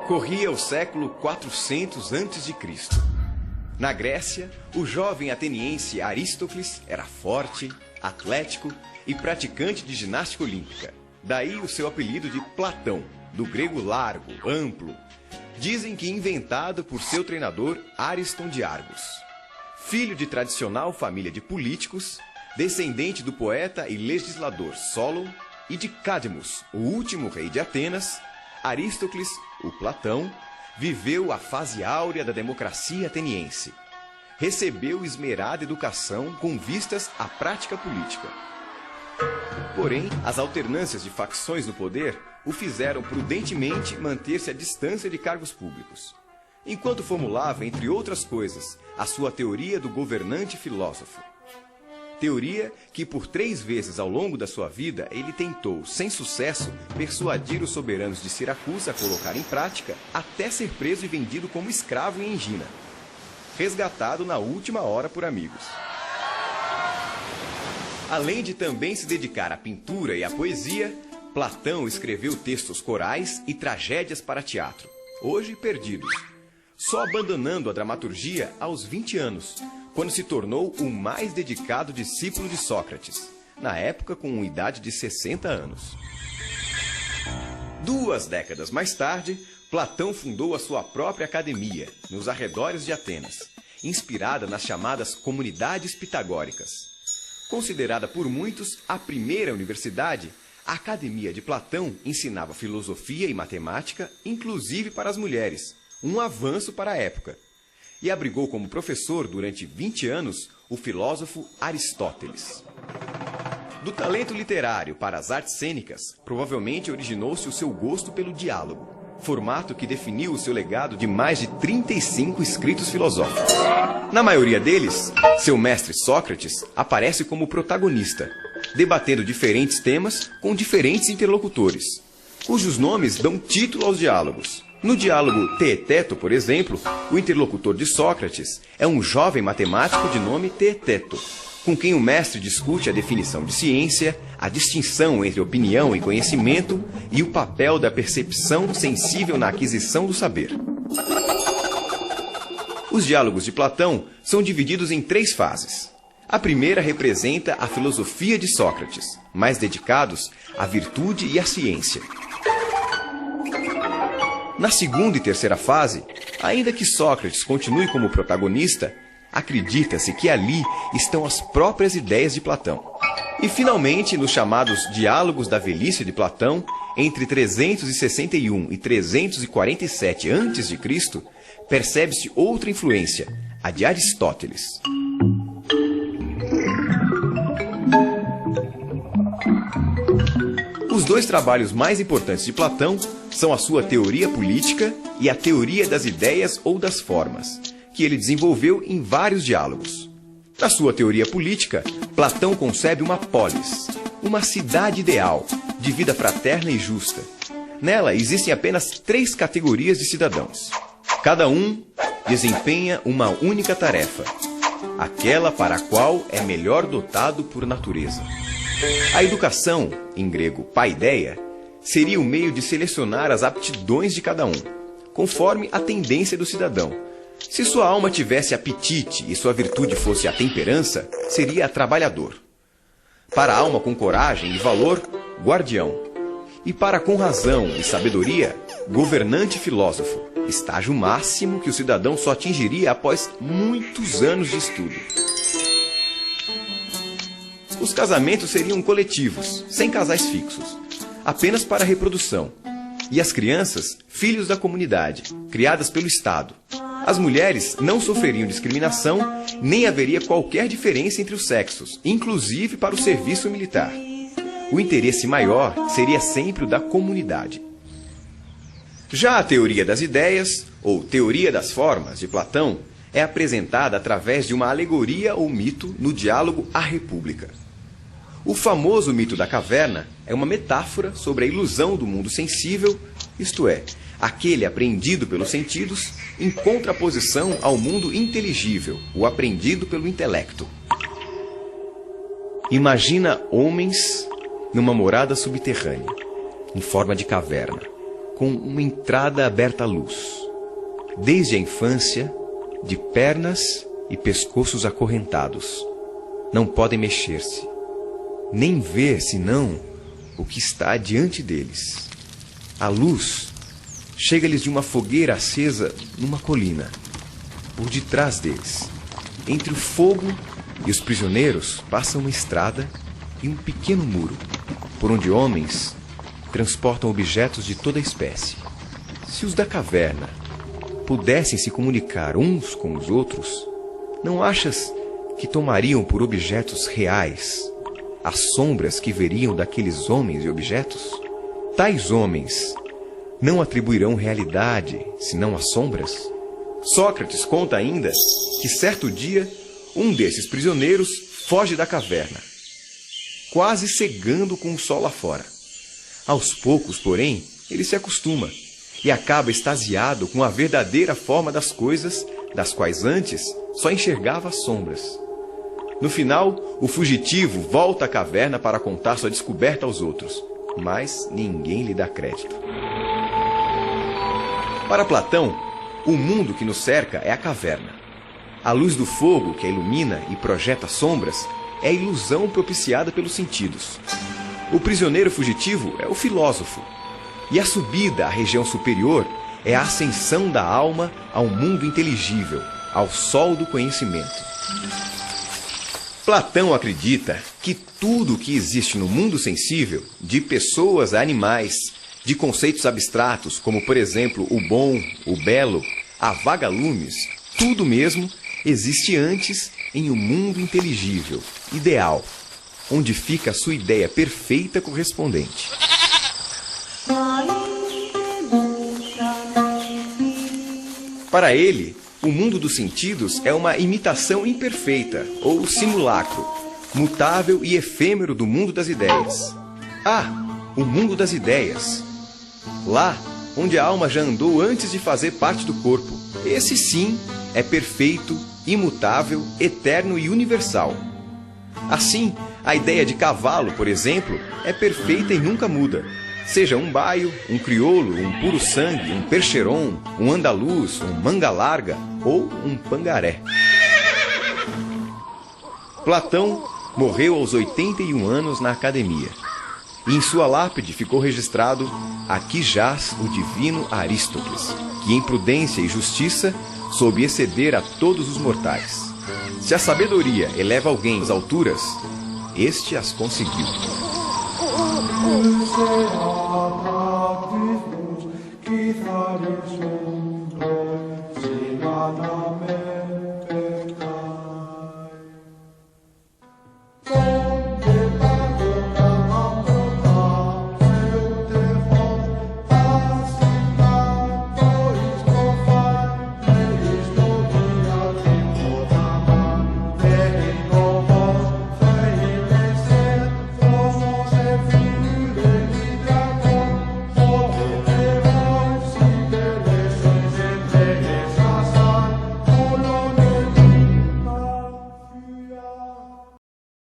Corria o século 400 a.C. Na Grécia, o jovem ateniense Aristócles era forte, atlético e praticante de ginástica olímpica. Daí o seu apelido de Platão, do grego largo, amplo. Dizem que inventado por seu treinador Ariston de Argos. Filho de tradicional família de políticos, descendente do poeta e legislador Solon e de Cadmus, o último rei de Atenas, Aristócles, o Platão, viveu a fase áurea da democracia ateniense. Recebeu esmerada educação com vistas à prática política. Porém, as alternâncias de facções no poder o fizeram prudentemente manter-se à distância de cargos públicos, enquanto formulava, entre outras coisas, a sua teoria do governante filósofo. Teoria que por 3 vezes ao longo da sua vida ele tentou, sem sucesso, persuadir os soberanos de Siracusa a colocar em prática, até ser preso e vendido como escravo em Engina, resgatado na última hora por amigos. Além de também se dedicar à pintura e à poesia, Platão escreveu textos corais e tragédias para teatro, hoje perdidos, só abandonando a dramaturgia aos 20 anos, quando se tornou o mais dedicado discípulo de Sócrates, na época com idade de 60 anos. 2 décadas mais tarde, Platão fundou a sua própria academia, nos arredores de Atenas, inspirada nas chamadas comunidades pitagóricas. Considerada por muitos a primeira universidade, a Academia de Platão ensinava filosofia e matemática, inclusive para as mulheres, um avanço para a época. E abrigou como professor durante 20 anos o filósofo Aristóteles. Do talento literário para as artes cênicas, provavelmente originou-se o seu gosto pelo diálogo, formato que definiu o seu legado de mais de 35 escritos filosóficos. Na maioria deles, seu mestre Sócrates aparece como protagonista, debatendo diferentes temas com diferentes interlocutores, cujos nomes dão título aos diálogos. No diálogo Teeteto, por exemplo, o interlocutor de Sócrates é um jovem matemático de nome Teeteto, com quem o mestre discute a definição de ciência, a distinção entre opinião e conhecimento e o papel da percepção sensível na aquisição do saber. Os diálogos de Platão são divididos em 3 fases. A primeira representa a filosofia de Sócrates, mais dedicados à virtude e à ciência. Na segunda e terceira fase, ainda que Sócrates continue como protagonista, acredita-se que ali estão as próprias ideias de Platão. E, finalmente, nos chamados Diálogos da Velhice de Platão, entre 361 e 347 a.C., percebe-se outra influência, a de Aristóteles. Os 2 trabalhos mais importantes de Platão são a sua teoria política e a teoria das ideias ou das formas, que ele desenvolveu em vários diálogos. Na sua teoria política, Platão concebe uma polis, uma cidade ideal, de vida fraterna e justa. Nela existem apenas 3 categorias de cidadãos. Cada um desempenha uma única tarefa, aquela para a qual é melhor dotado por natureza. A educação, em grego paideia, seria o meio de selecionar as aptidões de cada um, conforme a tendência do cidadão. Se sua alma tivesse apetite e sua virtude fosse a temperança, seria trabalhador. Para a alma com coragem e valor, guardião. E para com razão e sabedoria, governante filósofo, estágio máximo que o cidadão só atingiria após muitos anos de estudo. Os casamentos seriam coletivos, sem casais fixos, apenas para reprodução. E as crianças, filhos da comunidade, criadas pelo Estado. As mulheres não sofreriam discriminação, nem haveria qualquer diferença entre os sexos, inclusive para o serviço militar. O interesse maior seria sempre o da comunidade. Já a teoria das ideias, ou teoria das formas, de Platão, é apresentada através de uma alegoria ou mito no diálogo A República. O famoso mito da caverna é uma metáfora sobre a ilusão do mundo sensível, isto é, aquele apreendido pelos sentidos, em contraposição ao mundo inteligível, o apreendido pelo intelecto. Imagina homens numa morada subterrânea, em forma de caverna, com uma entrada aberta à luz. Desde a infância, de pernas e pescoços acorrentados. Não podem mexer-se, nem ver senão o que está diante deles. A luz chega-lhes de uma fogueira acesa numa colina, por detrás deles. Entre o fogo e os prisioneiros passa uma estrada e um pequeno muro, por onde homens transportam objetos de toda espécie. Se os da caverna pudessem se comunicar uns com os outros, não achas que tomariam por objetos reais as sombras que veriam daqueles homens e objetos? Tais homens não atribuirão realidade senão as sombras? Sócrates conta ainda que certo dia um desses prisioneiros foge da caverna, quase cegando com o sol lá fora. Aos poucos, porém, ele se acostuma e acaba extasiado com a verdadeira forma das coisas, das quais antes só enxergava as sombras. No final, o fugitivo volta à caverna para contar sua descoberta aos outros, mas ninguém lhe dá crédito. Para Platão, o mundo que nos cerca é a caverna. A luz do fogo que a ilumina e projeta sombras é a ilusão propiciada pelos sentidos. O prisioneiro fugitivo é o filósofo. E a subida à região superior é a ascensão da alma ao mundo inteligível, ao sol do conhecimento. Platão acredita que tudo o que existe no mundo sensível, de pessoas a animais, de conceitos abstratos, como por exemplo o bom, o belo, a vagalumes, tudo mesmo existe antes em um mundo inteligível, ideal, onde fica a sua ideia perfeita correspondente. Para ele, o mundo dos sentidos é uma imitação imperfeita, ou simulacro, mutável e efêmero do mundo das ideias. O mundo das ideias. Lá, onde a alma já andou antes de fazer parte do corpo. Esse sim é perfeito, imutável, eterno e universal. Assim, a ideia de cavalo, por exemplo, é perfeita e nunca muda. Seja um baio, um crioulo, um puro sangue, um percheron, um andaluz, um manga larga ou um pangaré. Platão morreu aos 81 anos na academia. E em sua lápide ficou registrado: aqui jaz o divino Aristóteles, que em prudência e justiça soube exceder a todos os mortais. Se a sabedoria eleva alguém às alturas, este as conseguiu. Quizá